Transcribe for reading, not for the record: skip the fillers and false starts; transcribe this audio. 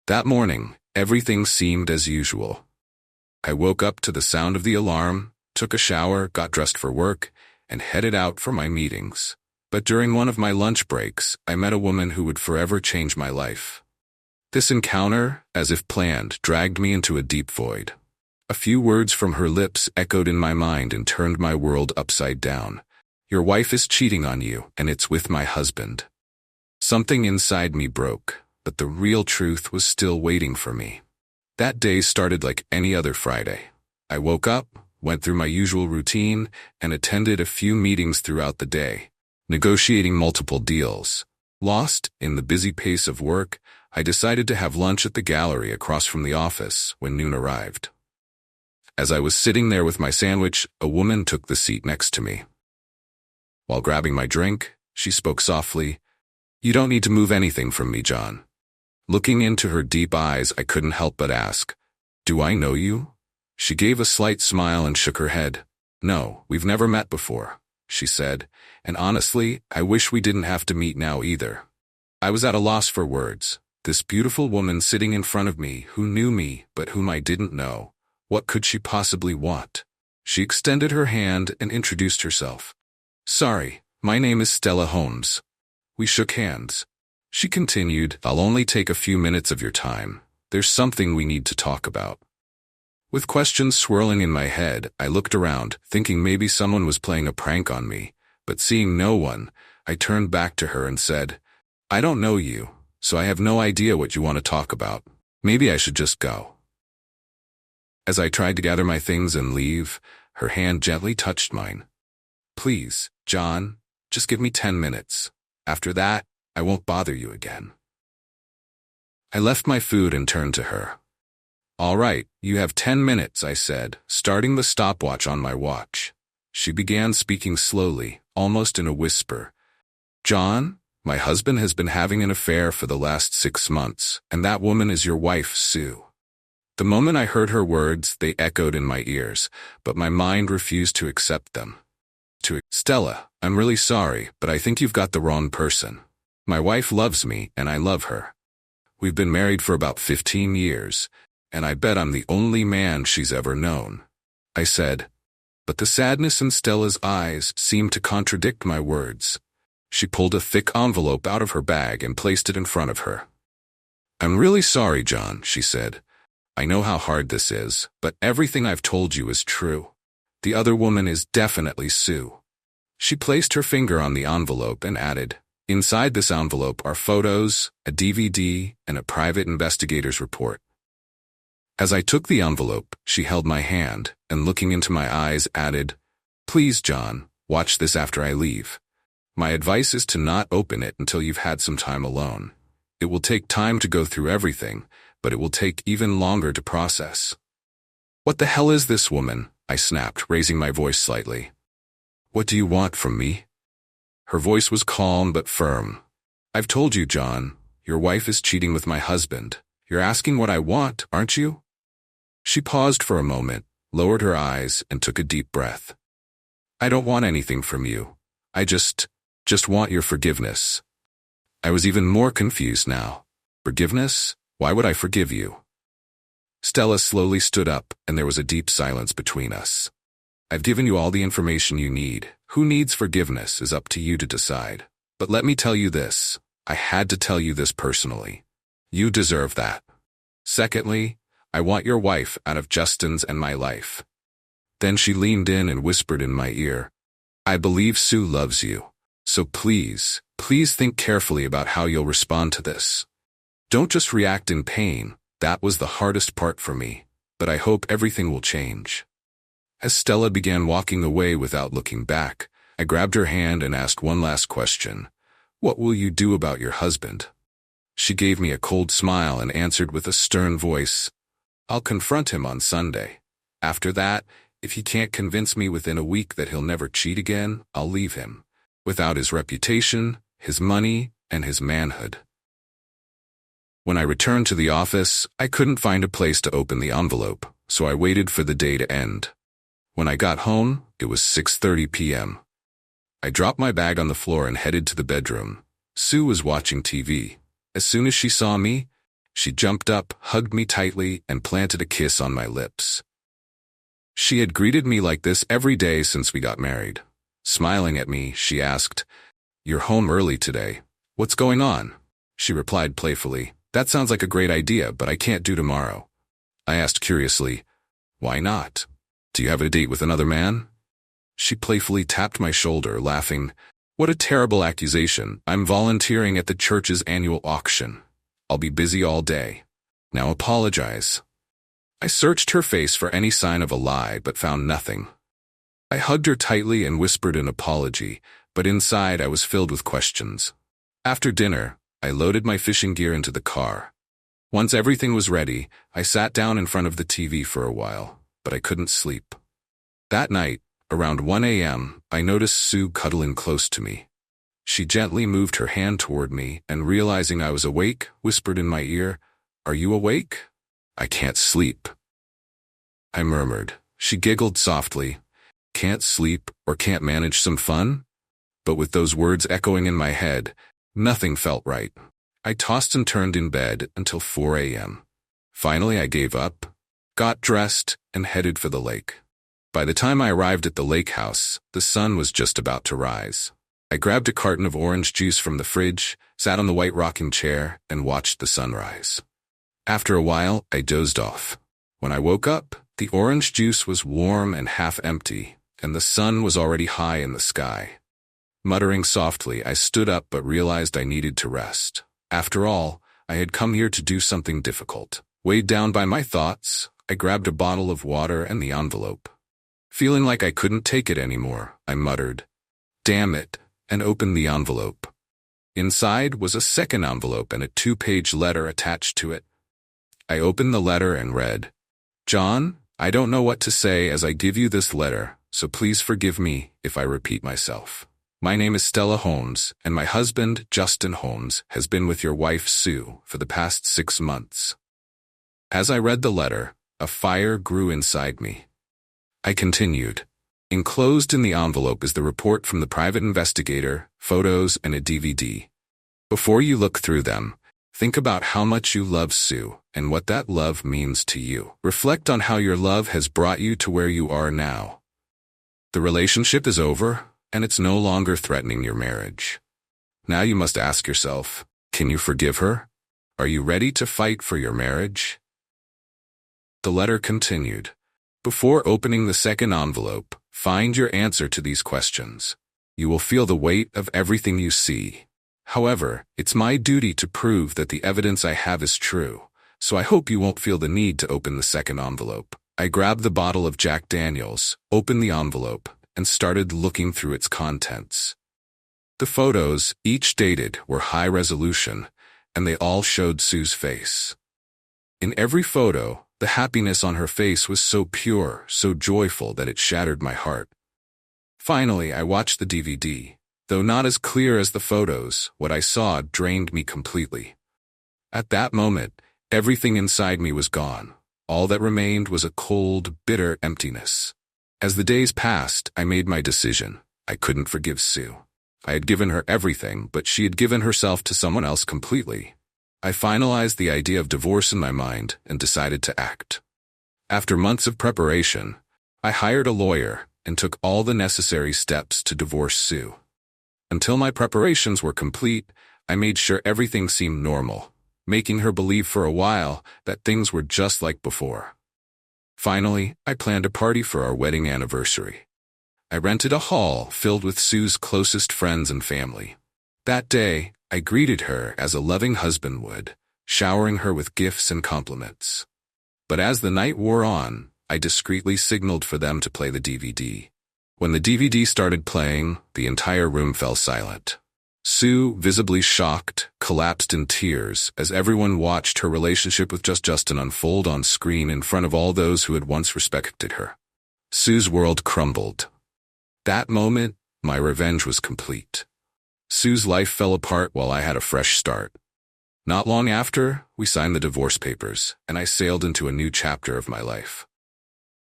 That morning, everything seemed as usual. I woke up to the sound of the alarm, took a shower, got dressed for work, and headed out for my meetings. But during one of my lunch breaks, I met a woman who would forever change my life. This encounter, as if planned, dragged me into a deep void. A few words from her lips echoed in my mind and turned my world upside down. Your wife is cheating on you, and it's with my husband. Something inside me broke, but the real truth was still waiting for me. That day started like any other Friday. I woke up, went through my usual routine, and attended a few meetings throughout the day, negotiating multiple deals. Lost in the busy pace of work, I decided to have lunch at the gallery across from the office when noon arrived. As I was sitting there with my sandwich, a woman took the seat next to me. While grabbing my drink, she spoke softly, "You don't need to move anything from me, John." Looking into her deep eyes, I couldn't help but ask, "Do I know you?" She gave a slight smile and shook her head. "No, we've never met before," she said, "and honestly, I wish we didn't have to meet now either." I was at a loss for words. This beautiful woman sitting in front of me who knew me but whom I didn't know. What could she possibly want? She extended her hand and introduced herself. "Sorry, my name is Stella Holmes." We shook hands. She continued, "I'll only take a few minutes of your time. There's something we need to talk about." With questions swirling in my head, I looked around, thinking maybe someone was playing a prank on me, but seeing no one, I turned back to her and said, "I don't know you, so I have no idea what you want to talk about. Maybe I should just go." As I tried to gather my things and leave, her hand gently touched mine. "Please, John, just give me 10 minutes. After that, I won't bother you again." I left my food and turned to her. "All right, you have 10 minutes, I said, starting the stopwatch on my watch. She began speaking slowly, almost in a whisper. "John, my husband has been having an affair for the last 6 months, and that woman is your wife, Sue." The moment I heard her words, they echoed in my ears, but my mind refused to accept them. "Stella, I'm really sorry, but I think you've got the wrong person. My wife loves me, and I love her. We've been married for about 15 years, and I bet I'm the only man she's ever known," I said. But the sadness in Stella's eyes seemed to contradict my words. She pulled a thick envelope out of her bag and placed it in front of her. "I'm really sorry, John," she said. "I know how hard this is, but everything I've told you is true. The other woman is definitely Sue." She placed her finger on the envelope and added, "Inside this envelope are photos, a DVD, and a private investigator's report." As I took the envelope, she held my hand, and looking into my eyes added, "Please, John, watch this after I leave. My advice is to not open it until you've had some time alone. It will take time to go through everything, but it will take even longer to process." "What the hell is this woman?" I snapped, raising my voice slightly. "What do you want from me?" Her voice was calm but firm. "I've told you, John, your wife is cheating with my husband. You're asking what I want, aren't you?" She paused for a moment, lowered her eyes, and took a deep breath. "I don't want anything from you. I just want your forgiveness." I was even more confused now. "Forgiveness? Why would I forgive you?" Stella slowly stood up, and there was a deep silence between us. "I've given you all the information you need. Who needs forgiveness is up to you to decide. But let me tell you this. I had to tell you this personally. You deserve that. Secondly, I want your wife out of Justin's and my life." Then she leaned in and whispered in my ear, "I believe Sue loves you. So please think carefully about how you'll respond to this. Don't just react in pain. That was the hardest part for me, but I hope everything will change." As Stella began walking away without looking back, I grabbed her hand and asked one last question. "What will you do about your husband?" She gave me a cold smile and answered with a stern voice, "I'll confront him on Sunday. After that, if he can't convince me within a week that he'll never cheat again, I'll leave him. Without his reputation, his money, and his manhood." When I returned to the office, I couldn't find a place to open the envelope, so I waited for the day to end. When I got home, it was 6:30 p.m. I dropped my bag on the floor and headed to the bedroom. Sue was watching TV. As soon as she saw me, She jumped up, hugged me tightly, and planted a kiss on my lips. She had greeted me like this every day since we got married. Smiling at me, she asked, "You're home early today. What's going on?" She replied playfully, "That sounds like a great idea, but I can't do tomorrow." I asked curiously, "Why not? Do you have a date with another man?" She playfully tapped my shoulder, laughing, "What a terrible accusation. I'm volunteering at the church's annual auction. I'll be busy all day. Now apologize." I searched her face for any sign of a lie, but found nothing. I hugged her tightly and whispered an apology, but inside I was filled with questions. After dinner, I loaded my fishing gear into the car. Once everything was ready, I sat down in front of the TV for a while, but I couldn't sleep. That night, around 1 a.m., I noticed Sue cuddling close to me. She gently moved her hand toward me and, realizing I was awake, whispered in my ear, "Are you awake?" "I can't sleep," I murmured. She giggled softly. "Can't sleep or can't manage some fun?" But with those words echoing in my head, nothing felt right. I tossed and turned in bed until 4 a.m. Finally, I gave up, got dressed, and headed for the lake. By the time I arrived at the lake house, the sun was just about to rise. I grabbed a carton of orange juice from the fridge, sat on the white rocking chair, and watched the sunrise. After a while, I dozed off. When I woke up, the orange juice was warm and half empty, and the sun was already high in the sky. Muttering softly, I stood up but realized I needed to rest. After all, I had come here to do something difficult. Weighed down by my thoughts, I grabbed a bottle of water and the envelope. Feeling like I couldn't take it anymore, I muttered, "Damn it," and opened the envelope. Inside was a second envelope and a 2-page letter attached to it. I opened the letter and read, "John, I don't know what to say as I give you this letter, so please forgive me if I repeat myself. My name is Stella Holmes, and my husband, Justin Holmes, has been with your wife, Sue, for the past 6 months." As I read the letter, a fire grew inside me. I continued, "Enclosed in the envelope is the report from the private investigator, photos, and a DVD. Before you look through them, think about how much you love Sue and what that love means to you. Reflect on how your love has brought you to where you are now. The relationship is over, and it's no longer threatening your marriage. Now you must ask yourself, can you forgive her? Are you ready to fight for your marriage?" The letter continued, "Before opening the second envelope, find your answer to these questions. You will feel the weight of everything you see. However, it's my duty to prove that the evidence I have is true, so I hope you won't feel the need to open the second envelope." I grabbed the bottle of Jack Daniels, opened the envelope, and started looking through its contents. The photos, each dated, were high resolution, and they all showed Sue's face. In every photo, the happiness on her face was so pure, so joyful that it shattered my heart. Finally, I watched the DVD. Though not as clear as the photos, what I saw drained me completely. At that moment, everything inside me was gone. All that remained was a cold, bitter emptiness. As the days passed, I made my decision. I couldn't forgive Sue. I had given her everything, but she had given herself to someone else completely. I finalized the idea of divorce in my mind and decided to act. After months of preparation, I hired a lawyer and took all the necessary steps to divorce Sue. Until my preparations were complete, I made sure everything seemed normal, making her believe for a while that things were just like before. Finally, I planned a party for our wedding anniversary. I rented a hall filled with Sue's closest friends and family. That day, I greeted her as a loving husband would, showering her with gifts and compliments. But as the night wore on, I discreetly signaled for them to play the DVD. When the DVD started playing, the entire room fell silent. Sue, visibly shocked, collapsed in tears as everyone watched her relationship with Justin unfold on screen in front of all those who had once respected her. Sue's world crumbled. That moment, my revenge was complete. Sue's life fell apart while I had a fresh start. Not long after, we signed the divorce papers, and I sailed into a new chapter of my life.